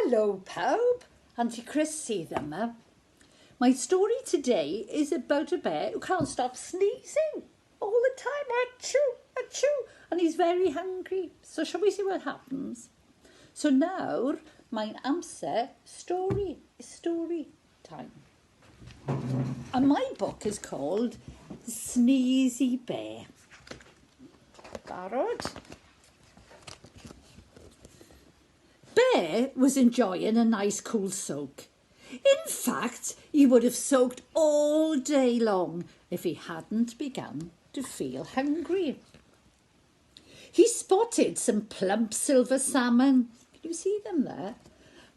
Hello, pawb. Aunty Chris sydd yma. My story today is about a bear who can't stop sneezing all the time. Achoo, achoo. And he's very hungry. So shall we see what happens? So now, mae'n amser story time. And my book is called Sneezy Bear. Barod? Bear was enjoying a nice cool soak. In fact, he would have soaked all day long if he hadn't begun to feel hungry. He spotted some plump silver salmon. Can you see them there?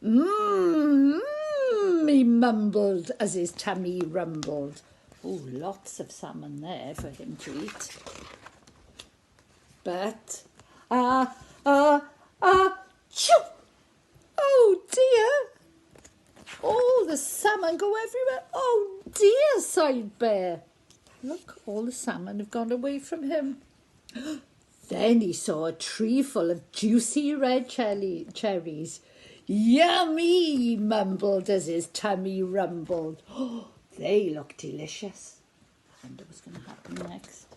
Mmm, he mumbled as his tummy rumbled. Oh, lots of salmon there for him to eat. But, choo! Oh dear! All the salmon go everywhere. Oh dear, sighed Bear. Look, all the salmon have gone away from him. Then he saw a tree full of juicy red cherries. Yummy, he mumbled as his tummy rumbled. Oh, they look delicious. I wonder what's going to happen next.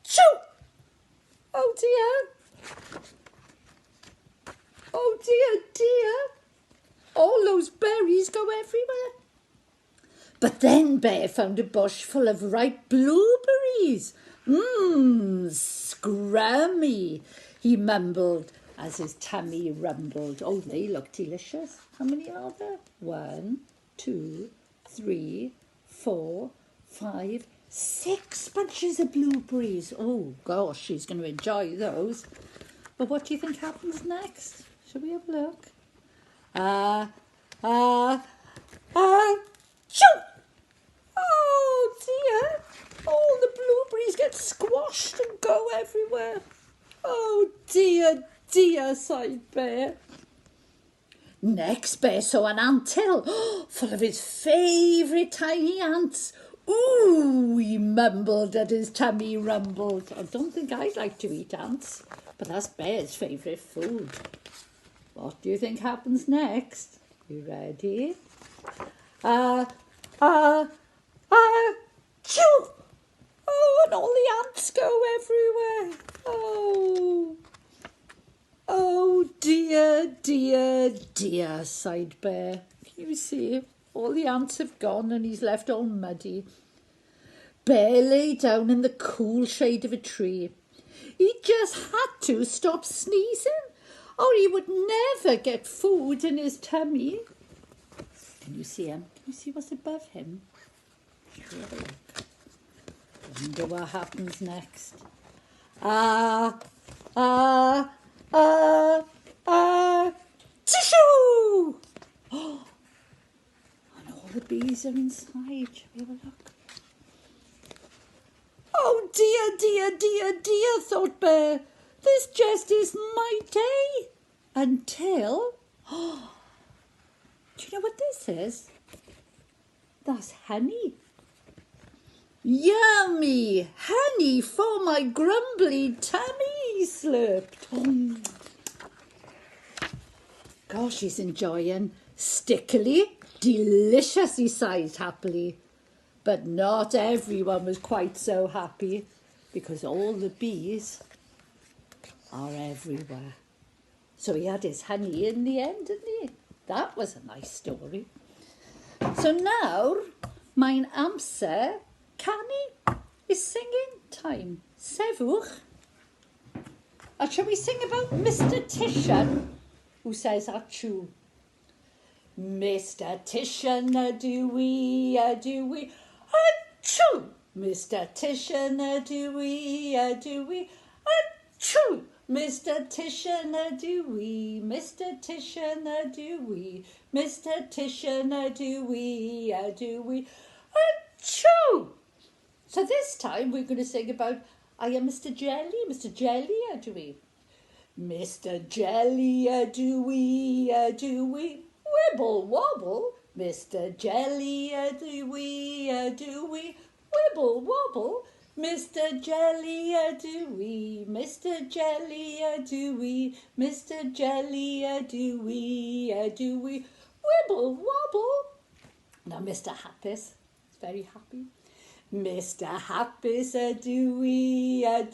Choo! Oh dear. Oh dear. All those berries go everywhere. But then Bear found a bush full of ripe blueberries. Mmm, scrummy, he mumbled as his tummy rumbled. Oh, they look delicious. How many are there? 1, 2, 3, 4, 5, 6 bunches of blueberries. Oh, gosh, she's going to enjoy those. But what do you think happens next? Shall we have a look? Choo! Oh dear! All the blueberries get squashed and go everywhere. Oh dear, sighed Bear. Next, Bear saw an anthill full of his favourite tiny ants. Ooh, he mumbled and his tummy rumbled. I don't think I'd like to eat ants, but that's Bear's favourite food. What do you think happens next? You ready? Choo! Oh, and all the ants go everywhere. Oh dear, sighed Bear. Can you see? All the ants have gone and he's left all muddy. Bear lay down in the cool shade of a tree. He just had to stop sneezing, or he would never get food in his tummy. Can you see him? Can you see what's above him? Have a look. Wonder what happens next. Tissue! Oh, and all the bees are inside. Shall we have a look? Oh dear, thought Bear. This just isn't my day. Until, do you know what this is? That's honey. Yummy! Honey for my grumbly tummy, he slurped. Gosh, he's enjoying. Stickily, delicious, he sighed happily. But not everyone was quite so happy, because all the bees are everywhere. So he had his honey in the end, didn't he? That was a nice story. So now, mae'n amser canu is singing time. Sefwch. And shall we sing about Mr. Titian, who says achoo? Mr. Titian, do we, achoo! Mr. Titian, do we, achoo! Mr. Titian, do we, Mr. Titian, do we, Mr. Titian, do we, achoo! So this time we're going to sing about, I am Mr. Jelly, do we? Mr. Jelly, do we, wibble wobble, Mr. Jelly, do we, wibble wobble, Mr. Jelly-a-doo-wee, Mr. Jelly-a-doo-wee, Mr. Jelly-a-doo-wee, wibble wobble. Now Mr. Happis is very happy. Mr. Happis, a-doo-wee, ha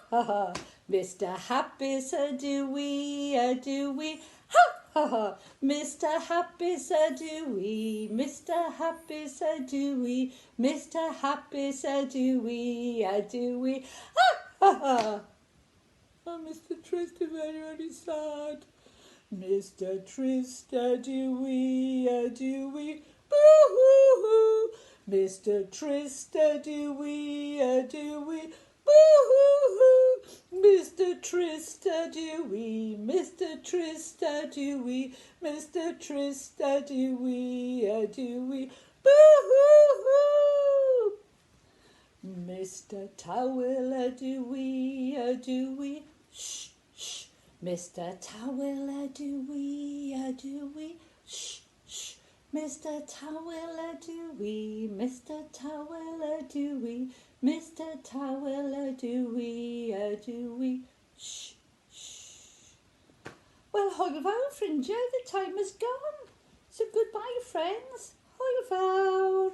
ha ha. Mr. Happis, a-doo-wee, ha ha ha. Mr. Happis, a-doo-wee, Mr. Happis, a-doo-wee, Mr. Happis, a-doo-wee, ha ha ha. Oh, Mr. Trist is very, very sad. Mr. Trist, a-doo-wee, boo-hoo-hoo. Mr. Trist, a-doo-wee, boo-hoo-hoo. Mr. Trist, a-doo-wee, Mr. Trist, a-doo-wee, Mr. Trist, a-doo-wee, boo-hoo-hoo. Mr. Towel, a-doo-wee, shh, shh. Mr. Towel, a-doo-wee, shh, shh. Mr. Towel, a-doo-wee, Mr. Towel, a-doo-wee, Mr. Towel, a-doo-wee, shh, shh. Well, hwyl fawr, ffrindiau, the time is gone. So goodbye, friends. Hwyl fawr.